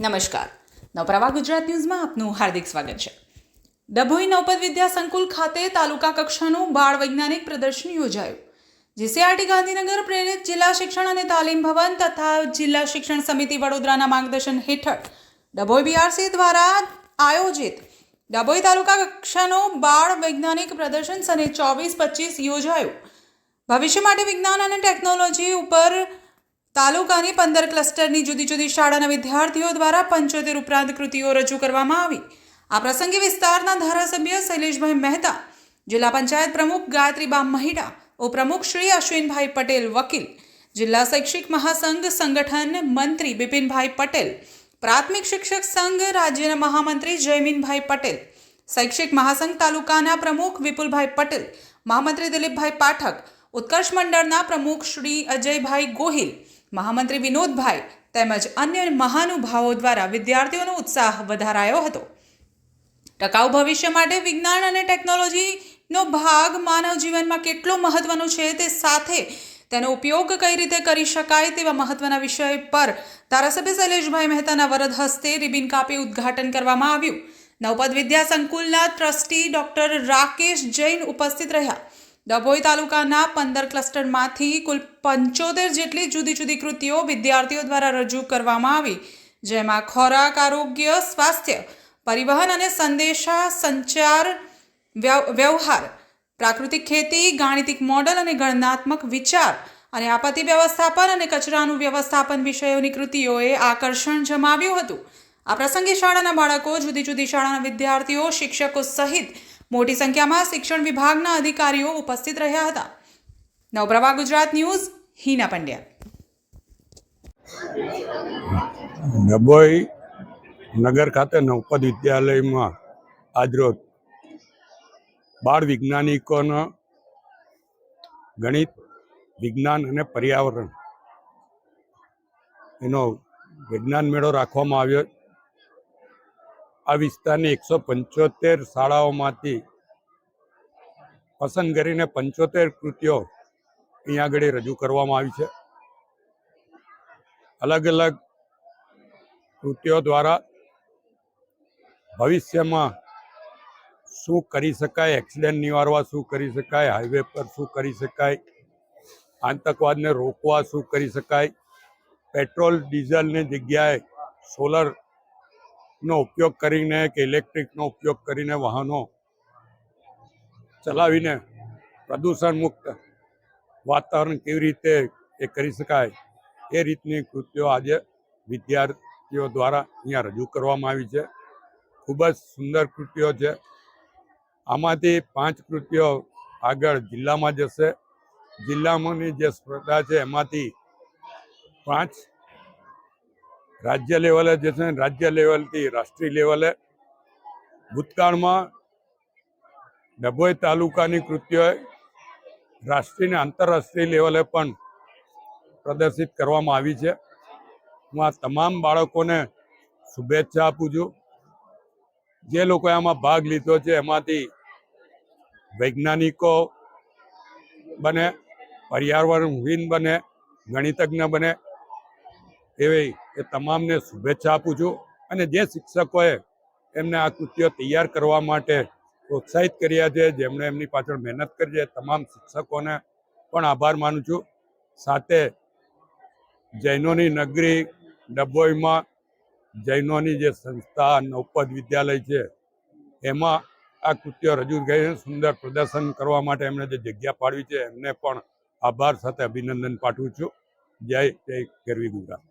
નમસ્કાર. નવપ્રભા ગુજરાત ન્યૂઝમાં આપનું હાર્દિક સ્વાગત છે. ડભોઈ નવપદ વિદ્યા સંકુલ ખાતે તાલુકા કક્ષાનું બાળ વૈજ્ઞાનિક પ્રદર્શન યોજાયું. જીસીઆરટી ગાંધીનગર પ્રેરિત જિલ્લા શિક્ષણ અને તાલીમ ભવન તથા જિલ્લા શિક્ષણ સમિતિ વડોદરાના માર્ગદર્શન હેઠળ ડભોઈ બીઆરસી દ્વારા આયોજિત ડભોઈ તાલુકા કક્ષાનું બાળ વૈજ્ઞાનિક પ્રદર્શન સને 24-25 યોજાયું. ભવિષ્ય માટે વિજ્ઞાન અને ટેકનોલોજી ઉપર તાલુકાની 15 ક્લસ્ટરની જુદી જુદી શાળાના વિદ્યાર્થીઓ દ્વારા 75 ઉપરાંત કૃતિઓ રજૂ કરવામાં આવી. આ પ્રસંગે વિસ્તારના ધારાસભ્ય શૈલેષભાઈ મહેતા, જિલ્લા પંચાયત પ્રમુખ ગાયત્રીબા મહિડા, ઉપપ્રમુખ શ્રી અશ્વિનભાઈ પટેલ વકીલ, જિલ્લા શૈક્ષિક મહાસંઘ સંગઠન મંત્રી બિપિનભાઈ પટેલ, પ્રાથમિક શિક્ષક સંઘ રાજ્યના મહામંત્રી જયમીનભાઈ પટેલ, શૈક્ષિક મહાસંઘ તાલુકાના પ્રમુખ વિપુલભાઈ પટેલ, મહામંત્રી દિલીપભાઈ પાઠક, ઉત્કર્ષ મંડળના પ્રમુખ શ્રી અજયભાઈ ગોહિલ, મહામંત્રી વિનોદભાઈ તેમજ અન્ય મહાનુભાવો દ્વારા વિદ્યાર્થીઓનો ઉત્સાહ વધારાયો હતો. ટકાઉ ભવિષ્ય માટે વિજ્ઞાન અને ટેકનોલોજીનો ભાગ માનવ જીવનમાં કેટલો મહત્વનો છે તે સાથે તેનો ઉપયોગ કઈ રીતે કરી શકાય તેવા મહત્વના વિષય પર ધારાસભ્ય શૈલેષભાઈ મહેતાના વરદ હસ્તે રિબિન કાપી ઉદ્ઘાટન કરવામાં આવ્યું. નવપદ વિદ્યા સંકુલના ટ્રસ્ટી ડોક્ટર રાકેશ જૈન ઉપસ્થિત રહ્યા. ડભોઈ તાલુકાના 15 ક્લસ્ટરમાંથી કુલ 75 જેટલી જુદી જુદી કૃતિઓ વિદ્યાર્થીઓ દ્વારા રજૂ કરવામાં આવી, જેમાં ખોરાક, આરોગ્ય, સ્વાસ્થ્ય, પરિવહન અને સંદેશા સંચાર વ્યવહાર, પ્રાકૃતિક ખેતી, ગાણિતિક મોડલ અને ગણનાત્મક વિચાર અને આપત્તિ વ્યવસ્થાપન અને કચરાનું વ્યવસ્થાપન વિષયોની કૃતિઓએ આકર્ષણ જમાવ્યું હતું. આ પ્રસંગે શાળાના બાળકો, જુદી જુદી શાળાના વિદ્યાર્થીઓ, શિક્ષકો સહિત મોટી સંખ્યામાં શિક્ષણ વિભાગના અધિકારીઓ ઉપસ્થિત રહ્યા હતા. નવપ્રભા ગુજરાત ન્યૂઝ, હિના પંડ્યા. ડભોઈ નગર ખાતે નવપદ વિદ્યાલયમાં આજરોજ બાળ વૈજ્ઞાનિકોનો ગણિત, વિજ્ઞાન અને પર્યાવરણ એનો વિજ્ઞાન મેળો રાખવામાં આવ્યો. આ વિસ્તારની 175 શાળાઓમાંથી પસંદ કરીને 75 કૃતિઓ અહીંયા આગળ રજૂ કરવામાં આવી છે. અલગ અલગ કૃતિઓ દ્વારા ભવિષ્યમાં શું કરી શકાય, એક્સિડન્ટ નિવારવા શું કરી શકાય, હાઈવે પર શું કરી શકાય, આતંકવાદને રોકવા શું કરી શકાય, પેટ્રોલ ડીઝલની જગ્યાએ સોલરનો ઉપયોગ કરીને કે ઇલેક્ટ્રિકનો ઉપયોગ કરીને વાહનો ચલાવીને પ્રદૂષણ મુક્ત વાતાવરણ કેવી રીતે એ કરી શકાય એ રીતની કૃતિઓ આજે વિદ્યાર્થીઓ દ્વારા અહીંયા રજૂ કરવામાં આવી છે. ખૂબ જ સુંદર કૃતિઓ છે. આમાંથી 5 કૃતિઓ આગળ જિલ્લામાં જશે. જિલ્લામાંની જે સ્પર્ધા છે એમાંથી 5 રાજ્ય લેવલે જશે. રાજ્ય લેવલથી રાષ્ટ્રીય લેવલે. ભૂતકાળમાં ડભોઈ તાલુકાની કૃતિઓ રાષ્ટ્રીય અને આંતરરાષ્ટ્રીય લેવલે પણ પ્રદર્શિત કરવામાં આવી છે. હું આ તમામ બાળકોને શુભેચ્છા આપું છું. જે લોકોએ આમાં ભાગ લીધો છે એમાંથી વૈજ્ઞાનિકો બને, પર્યાવરણવિદ બને, ગણિતજ્ઞ બને એવી એ તમામને શુભેચ્છા આપું છું. અને જે શિક્ષકોએ એમને આ કૃતિઓ તૈયાર કરવા માટે પ્રોત્સાહિત કર્યા છે, જેમણે એમની પાછળ મહેનત કરી છે, તમામ શિક્ષકોને પણ આભાર માનું છું. સાથે જૈનોની નગરી ડભોઈમાં જૈનોની જે સંસ્થા નવપદ વિદ્યાલય છે એમાં આ કૃતિઓ રજૂ કરી સુંદર પ્રદર્શન કરવા માટે એમણે જે જગ્યા પાડવી છે એમને પણ આભાર સાથે અભિનંદન પાઠવું છું. જય જય ગરવી ગુજરાત.